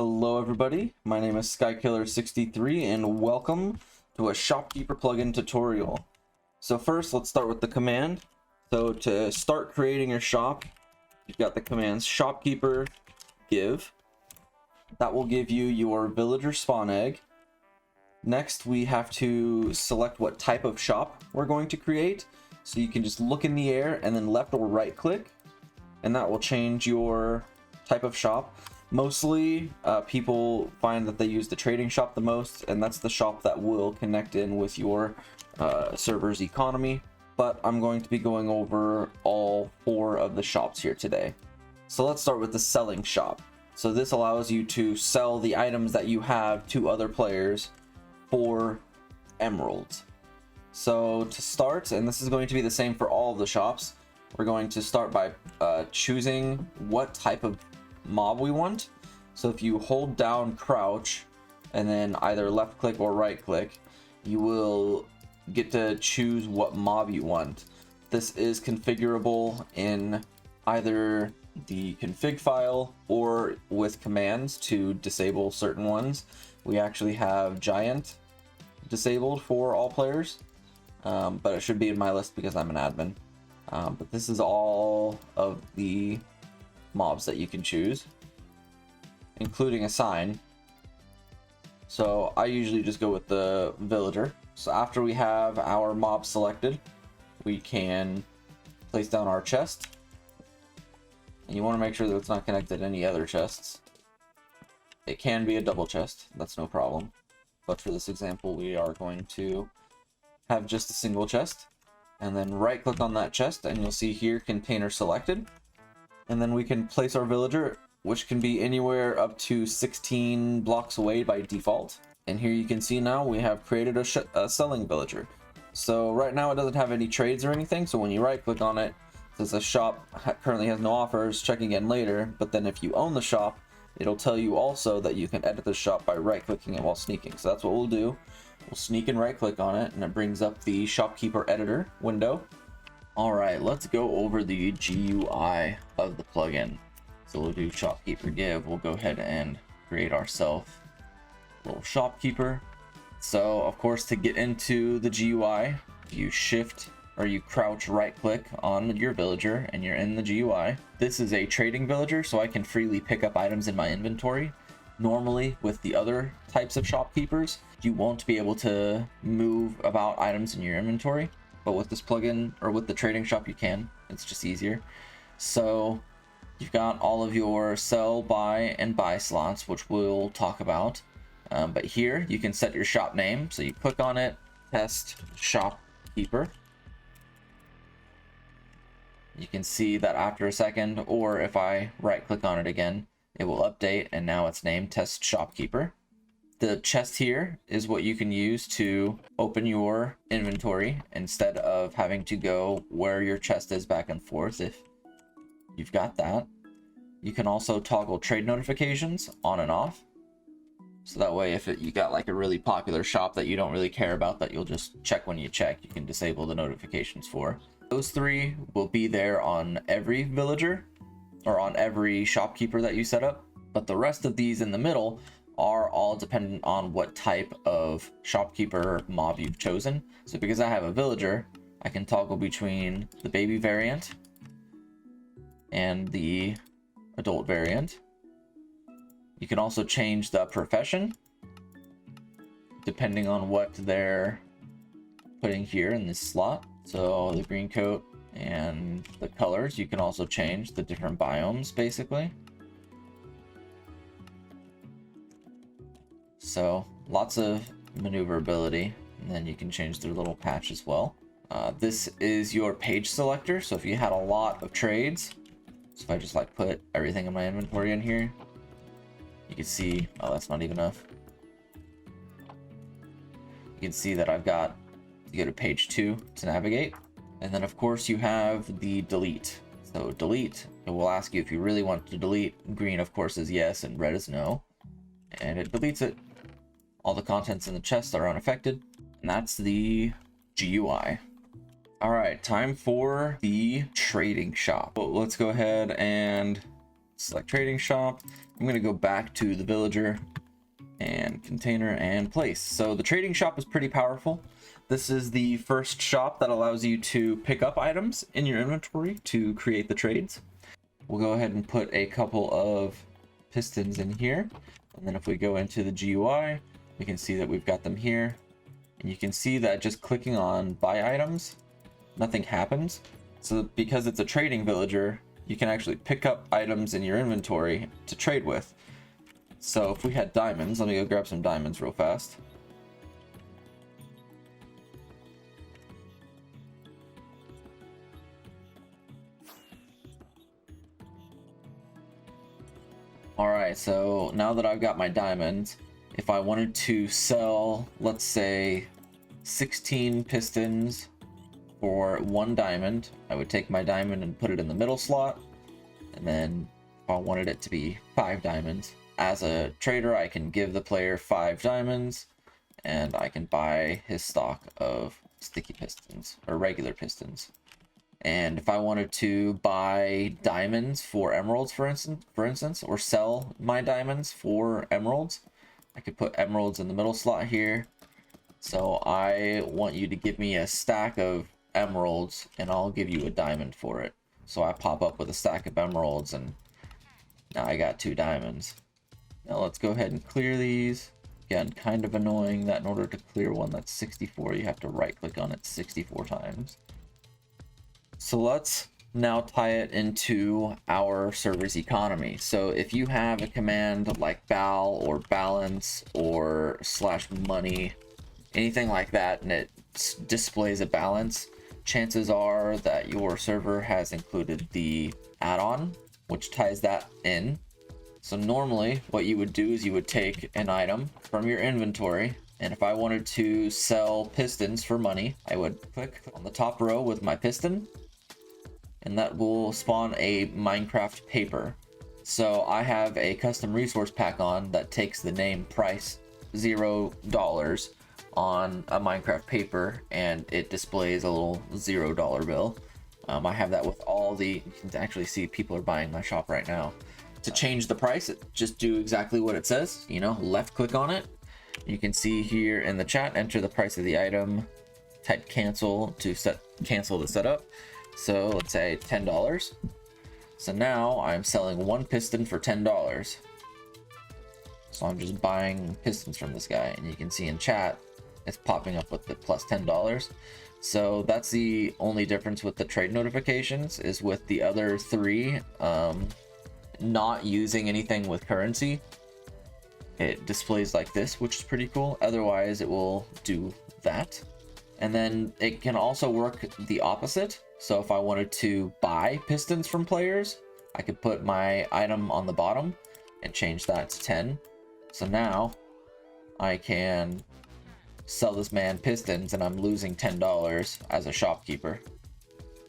Hello everybody, my name is Skykiller63 and welcome to a Shopkeeper plugin tutorial. So first let's start with the command. So to start creating your shop, you've got the commands shopkeeper give. That will give you your villager spawn egg. Next we have to select what type of shop we're going to create. So you can just look in the air and then left or right click, and that will change your type of shop. Mostly people find that they use the trading shop the most, and that's the shop that will connect in with your server's economy. But I'm going to be going over all 4 of the shops here today. So let's start with the selling shop. So this allows you to sell the items that you have to other players for emeralds. So to start, and this is going to be the same for all of the shops, we're going to start by choosing what type of mob we want. So if you hold down crouch and then either left click or right click, you will get to choose what mob you want. This is configurable in either the config file or with commands to disable certain ones. We actually have giant disabled for all players, but it should be in my list because I'm an admin. But this is all of the mobs that you can choose, including a sign. So I usually just go with the villager. So after we have our mob selected, we can place down our chest, and you want to make sure that it's not connected to any other chests. It can be a double chest, that's no problem, but for this example we are going to have just a single chest. And then right click on that chest and you'll see here container selected. And then we can place our villager, which can be anywhere up to 16 blocks away by default. And here you can see now we have created a selling villager. So right now it doesn't have any trades or anything. So when you right click on it, it says the shop currently has no offers, check again later. But then if you own the shop, it'll tell you also that you can edit the shop by right clicking it while sneaking. So that's what we'll do. We'll sneak and right click on it and it brings up the Shopkeeper Editor window. Alright, let's go over the GUI of the plugin. So we'll do shopkeeper give. We'll go ahead and create ourselves a little shopkeeper. So of course, to get into the GUI, you shift or you crouch right click on your villager and you're in the GUI. This is a trading villager, so I can freely pick up items in my inventory. Normally with the other types of shopkeepers, you won't be able to move about items in your inventory. But with this plugin, or with the trading shop, you can. It's just easier. So you've got all of your sell, buy, and buy slots, which we'll talk about. But here you can set your shop name. So you click on it, test shopkeeper. You can see that after a second, or if I right click on it again, it will update and now it's named test shopkeeper. The chest here is what you can use to open your inventory instead of having to go where your chest is back and forth. If you've got that, you can also toggle trade notifications on and off. So that way, if you got like a really popular shop that you don't really care about, that you'll just check when you check, you can disable the notifications for. Those 3 will be there on every villager or on every shopkeeper that you set up. But the rest of these in the middle are all dependent on what type of shopkeeper mob you've chosen. So because I have a villager, I can toggle between the baby variant and the adult variant. You can also change the profession depending on what they're putting here in this slot. So the green coat and the colors, you can also change the different biomes basically. So lots of maneuverability, and then you can change their little patch as well. This is your page selector. So if you had a lot of trades, so if I just like put everything in my inventory in here, you can see, oh, that's not even enough. You can see that I've got, you go to page 2 to navigate. And then of course you have the delete. So delete, it will ask you if you really want to delete. Green of course is yes and red is no. And it deletes it. All the contents in the chest are unaffected, and that's the GUI. All right, time for the trading shop. Well, let's go ahead and select trading shop. I'm going to go back to the villager and container and place. So the trading shop is pretty powerful. This is the first shop that allows you to pick up items in your inventory to create the trades. We'll go ahead and put a couple of pistons in here. And then if we go into the GUI, we can see that we've got them here. And you can see that just clicking on buy items, nothing happens. So because it's a trading villager, you can actually pick up items in your inventory to trade with. So if we had diamonds, let me go grab some diamonds real fast. Alright, so now that I've got my diamonds, if I wanted to sell, let's say, 16 pistons for 1 diamond, I would take my diamond and put it in the middle slot. And then if I wanted it to be 5 diamonds, as a trader, I can give the player 5 diamonds and I can buy his stock of sticky pistons or regular pistons. And if I wanted to buy diamonds for emeralds, for instance, or sell my diamonds for emeralds, I could put emeralds in the middle slot here. So I want you to give me a stack of emeralds and I'll give you a diamond for it. So I pop up with a stack of emeralds and now I got 2 diamonds. Now let's go ahead and clear these. Again, kind of annoying that in order to clear one that's 64, you have to right click on it 64 times. So let's now tie it into our server's economy. So if you have a command like bal or balance or /money, anything like that, and it displays a balance, chances are that your server has included the add-on, which ties that in. So normally what you would do is you would take an item from your inventory, and if I wanted to sell pistons for money, I would click on the top row with my piston, and that will spawn a Minecraft paper. So I have a custom resource pack on that takes the name price $0 on a Minecraft paper, and it displays a little $0 bill. I have that with all the, you can actually see people are buying my shop right now. To change the price, just do exactly what it says, you know, left click on it. You can see here in the chat, enter the price of the item, type cancel to cancel the setup. So let's say $10. So now I'm selling 1 piston for $10. So I'm just buying pistons from this guy, and you can see in chat it's popping up with the plus $10. So that's the only difference with the trade notifications, is with the other 3 not using anything with currency, it displays like this, which is pretty cool. Otherwise it will do that. And then it can also work the opposite. So if I wanted to buy pistons from players, I could put my item on the bottom and change that to 10. So now I can sell this man pistons and I'm losing $10 as a shopkeeper.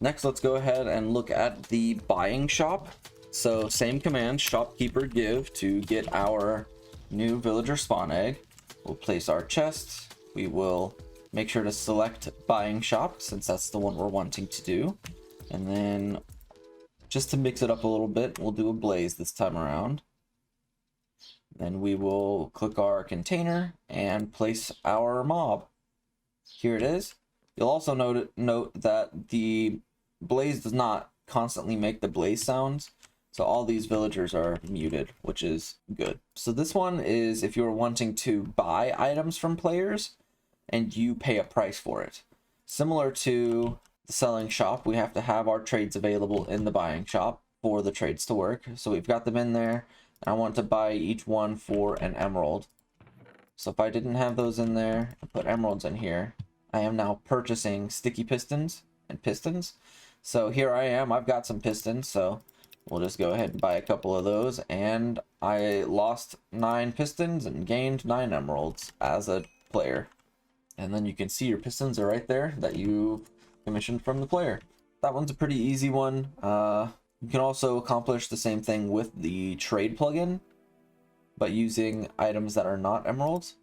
Next, let's go ahead and look at the buying shop. So same command, shopkeeper give, to get our new villager spawn egg. We'll place our chest. We will make sure to select buying shop since that's the one we're wanting to do. And then just to mix it up a little bit, we'll do a blaze this time around. Then we will click our container and place our mob. Here it is. You'll also note that the blaze does not constantly make the blaze sounds. So all these villagers are muted, which is good. So this one is if you're wanting to buy items from players and you pay a price for it. Similar to the selling shop, we have to have our trades available in the buying shop for the trades to work. So we've got them in there. I want to buy each one for an emerald. So if I didn't have those in there and put emeralds in here, I am now purchasing sticky pistons and pistons. So here I am, I've got some pistons, so we'll just go ahead and buy a couple of those, and I lost 9 pistons and gained 9 emeralds as a player. And then you can see your pistons are right there that you commissioned from the player. That one's a pretty easy one. You can also accomplish the same thing with the trade plugin, but using items that are not emeralds.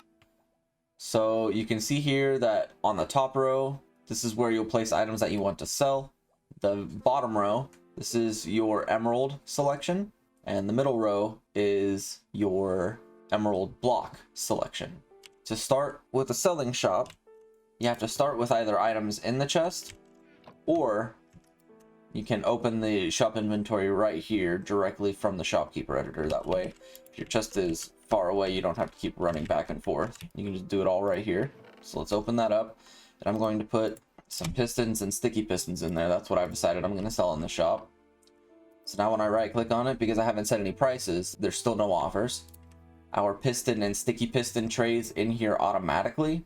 So you can see here that on the top row, this is where you'll place items that you want to sell. The bottom row, this is your emerald selection. and the middle row is your emerald block selection. To start with a selling shop, you have to start with either items in the chest, or you can open the shop inventory right here directly from the Shopkeeper Editor. That way, if your chest is far away, you don't have to keep running back and forth. You can just do it all right here. So let's open that up, and I'm going to put some pistons and sticky pistons in there. That's what I've decided I'm going to sell in the shop. So now when I right click on it, because I haven't set any prices, there's still no offers. Our piston and sticky piston trays in here automatically.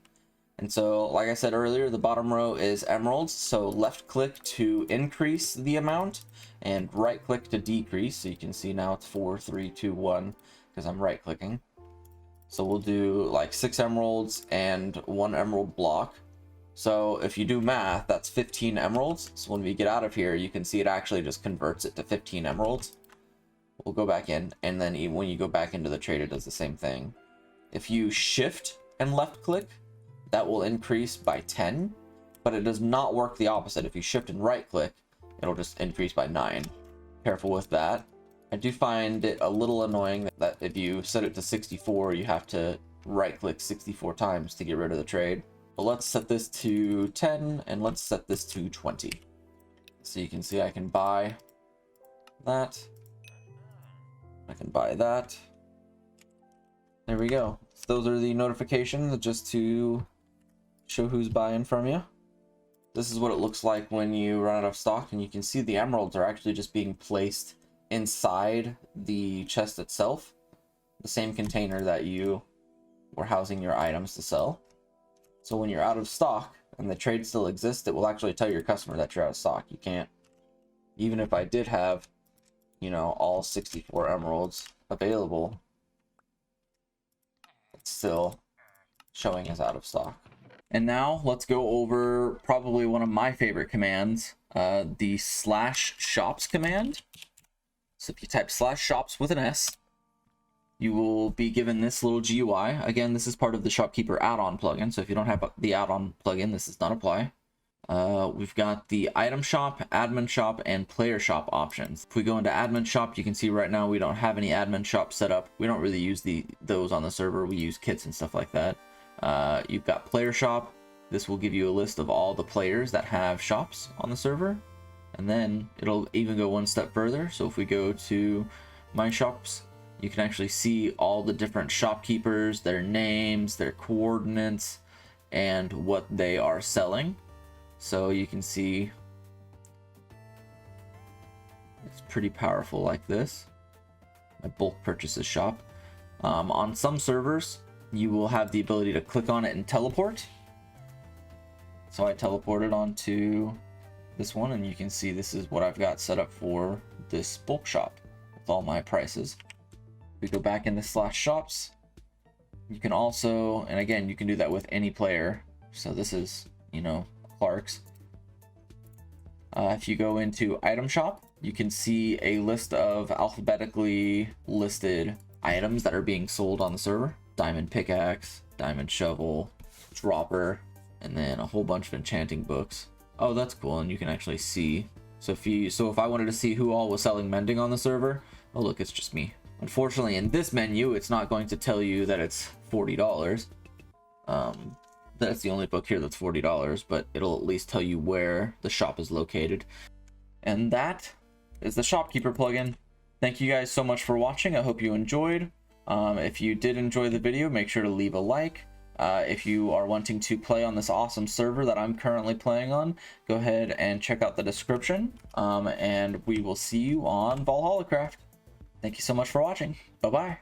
And so, like I said earlier, the bottom row is emeralds. So left click to increase the amount and right click to decrease. So you can see now it's 4, 3, 2, 1 because I'm right clicking. So we'll do like 6 emeralds and 1 emerald block. So if you do math, that's 15 emeralds. So when we get out of here, you can see it actually just converts it to 15 emeralds. We'll go back in, and then when you go back into the trade, it does the same thing. If you shift and left click, that will increase by 10, but it does not work the opposite. If you shift and right click, it'll just increase by 9. Careful with that. I do find it a little annoying that if you set it to 64, you have to right click 64 times to get rid of the trade. But let's set this to 10, and let's set this to 20. So you can see I can buy that. I can buy that. There we go. So those are the notifications just to show who's buying from you. This is what it looks like when you run out of stock, and you can see the emeralds are actually just being placed inside the chest itself, the same container that you were housing your items to sell. So when you're out of stock and the trade still exists, it will actually tell your customer that you're out of stock. You can't, even if I did have, you know, all 64 emeralds available, it's still showing as out of stock. And now let's go over probably one of my favorite commands, the /shops command. So if you type /shops with an S, you will be given this little GUI. Again, this is part of the Shopkeeper add-on plugin, so if you don't have the add-on plugin, this does not apply. We've got the item shop, admin shop, and player shop options. If we go into admin shop, you can see right now we don't have any admin shop set up. We don't really use those on the server. We use kits and stuff like that. You've got player shop. This will give you a list of all the players that have shops on the server. And then it'll even go one step further. So if we go to my shops, you can actually see all the different shopkeepers, their names, their coordinates, and what they are selling. So you can see it's pretty powerful like this. My bulk purchases shop. On some servers, you will have the ability to click on it and teleport. So I teleported onto this one, and you can see this is what I've got set up for this bulk shop with all my prices. We go back into /shops. You can also, and again, you can do that with any player. So this is, you know, Clark's. If you go into item shop, you can see a list of alphabetically listed items that are being sold on the server. Diamond pickaxe, diamond shovel, dropper, and then a whole bunch of enchanting books. Oh, that's cool, and you can actually see. So if I wanted to see who all was selling mending on the server, oh look, it's just me. Unfortunately, in this menu, it's not going to tell you that it's $40. That's the only book here that's $40, but it'll at least tell you where the shop is located. And that is the Shopkeeper plugin. Thank you guys so much for watching. I hope you enjoyed. If you did enjoy the video, make sure to leave a like. If you are wanting to play on this awesome server that I'm currently playing on, go ahead and check out the description. And we will see you on Valhalla Craft. Thank you so much for watching. Bye-bye.